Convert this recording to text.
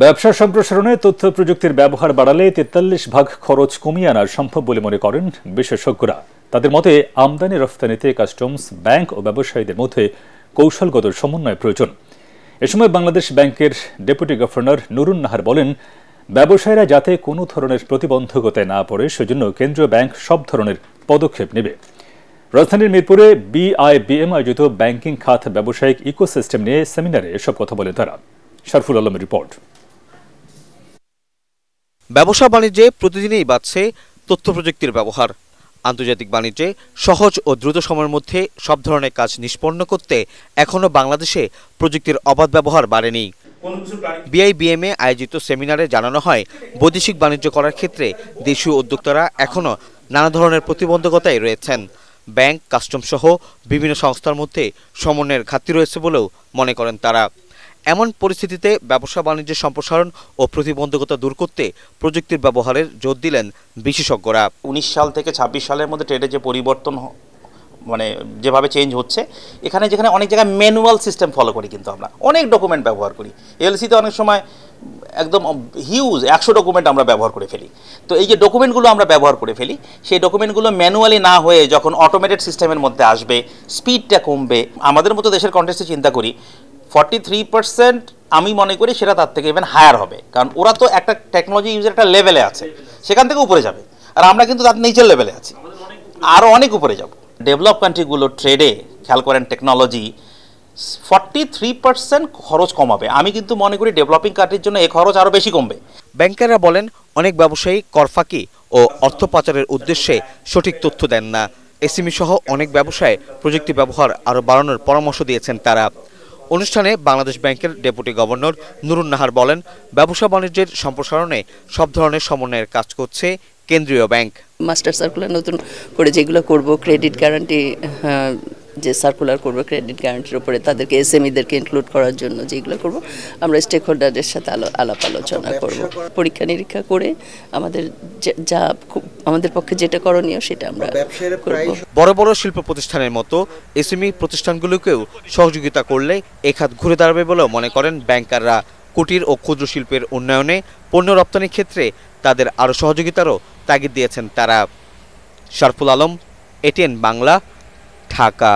ব্যবসা সম্প্রসারণে তথ্য প্রযুক্তির ব্যবহার বাড়ালে ৪৩ ভাগ খরচ কমিয়ে আনা সম্ভব বলে মনে করেন বিশেষজ্ঞরা। তাদের মতে আমদানি রফতানিতে কাস্টমস, ব্যাংক ও ব্যবসায়ীদের মধ্যে কৌশলগত সমন্বয় প্রয়োজন। এ সময় বাংলাদেশ ব্যাংকের ডেপুটি গভর্নর নুরুন নাহার বলেন, ব্যবসায়ীরা যাতে কোনো ধরনের প্রতিবন্ধকতায় না পড়ে সেজন্য কেন্দ্রীয় ব্যাংক সব ধরনের পদক্ষেপ নেবে। রাজধানীর মিরপুরে বিআইবিএম আয়োজিত ব্যাংকিং খাত ব্যবসায়িক ইকোসিস্টেম নিয়ে সেমিনারে এসব কথা বলেন তারা। শরফুল আলমের রিপোর্ট। ব্যবসা বাণিজ্যে প্রতিদিনই বাড়ছে তথ্য প্রযুক্তির ব্যবহার। আন্তর্জাতিক বাণিজ্যে সহজ ও দ্রুত সময়ের মধ্যে সব ধরনের কাজ নিষ্পন্ন করতে এখনো বাংলাদেশে প্রযুক্তির অবাধ ব্যবহার বাড়েনি। বিআইবিএমে আয়োজিত সেমিনারে জানানো হয়, বৈদেশিক বাণিজ্য করার ক্ষেত্রে দেশীয় উদ্যোক্তারা এখনো নানা ধরনের প্রতিবন্ধকতায় রয়েছেন। ব্যাংক, কাস্টমস সহ বিভিন্ন সংস্থার মধ্যে সমন্বয়ের ঘাটতি রয়েছে বলেও মনে করেন তারা। এমন পরিস্থিতিতে ব্যবসা বাণিজ্যের সম্প্রসারণ ও প্রতিবন্ধকতা দূর করতে প্রযুক্তির ব্যবহারের জোর দিলেন বিশেষজ্ঞরা। 19 সাল থেকে 26 সালের মধ্যে ট্রেডে যে পরিবর্তন যেভাবে চেঞ্জ হচ্ছে, যেখানে অনেক জায়গায় ম্যানুয়াল সিস্টেম ফলো করি, কিন্তু আমরা অনেক ডকুমেন্ট ব্যবহার করি। এলসিতে অনেক সময় একদম হিউজ 100 ডকুমেন্ট আমরা ব্যবহার করে ফেলি। তো এই যে ডকুমেন্টগুলো আমরা ব্যবহার করে ফেলি, সেই ডকুমেন্টগুলো ম্যানুয়ালি না হয়ে যখন অটোমেটেড সিস্টেমের মধ্যে আসবে, স্পিডটা কমবে। আমাদের মতো দেশের কন্টেক্সটে চিন্তা করি, 43% আমি মনে করি সেটা তার থেকে ইভেন হায়ার হবে, কারণ ওরা তো একটা টেকনোলজি ইউজের একটা লেভেলে আছে, সেখান থেকে উপরে যাবে, আর আমরা কিন্তু তার নিচের লেভেলে আছি, আরও অনেক উপরে যাব। ডেভেলপ কান্ট্রিগুলো ট্রেডে খেয়াল করেন টেকনোলজি 43% খরচ কমাবে। আমি কিন্তু মনে করি ডেভেলপিং কান্ট্রির জন্য এই খরচ আরও বেশি কমবে। ব্যাংকাররা বলেন, অনেক ব্যবসায়ী কর ফাঁকি ও অর্থ পাচারের উদ্দেশ্যে সঠিক তথ্য দেন না। এসএমই সহ অনেক ব্যবসায় প্রযুক্তি ব্যবহার আরও বাড়ানোর পরামর্শ দিয়েছেন তারা। অনুষ্ঠানে বাংলাদেশ ব্যাংকের ডেপুটি গভর্নর নুরুন নাহার বলেন, ব্যবসা বাণিজ্যের সম্প্রসারণে সব ধরনের সমন্বয়ের কাজ করছে কেন্দ্রীয় ব্যাংক। মাস্টার সার্কুলার নতুন করে যেগুলো করব, ক্রেডিট গ্যারান্টি যে সার্কুলার করব, ক্রেডিট গ্যারান্টির উপরে তাদেরকে এসএমইদেরকে ইনক্লুড করার জন্য যেগুলো করব, আমরা স্টেক হোল্ডারদের সাথে আলাপ আলোচনা করব। পরীক্ষা নিরীক্ষা করে আমাদের পক্ষে যেটা করণীয় সেটা আমরা করব। বড় বড় শিল্প প্রতিষ্ঠানের মতো এসএমই প্রতিষ্ঠানগুলোকেও সহযোগিতা করলে এই খাত ঘুরে দাঁড়াবে বলেও মনে করেন ব্যাংকাররা। কুটির ও ক্ষুদ্র শিল্পের উন্নয়নে, পণ্য রপ্তানির ক্ষেত্রে তাদের আরও সহযোগিতারও তাগিদ দিয়েছেন তারা। শরফুল আলম, এটিএন বাংলা, ঢাকা।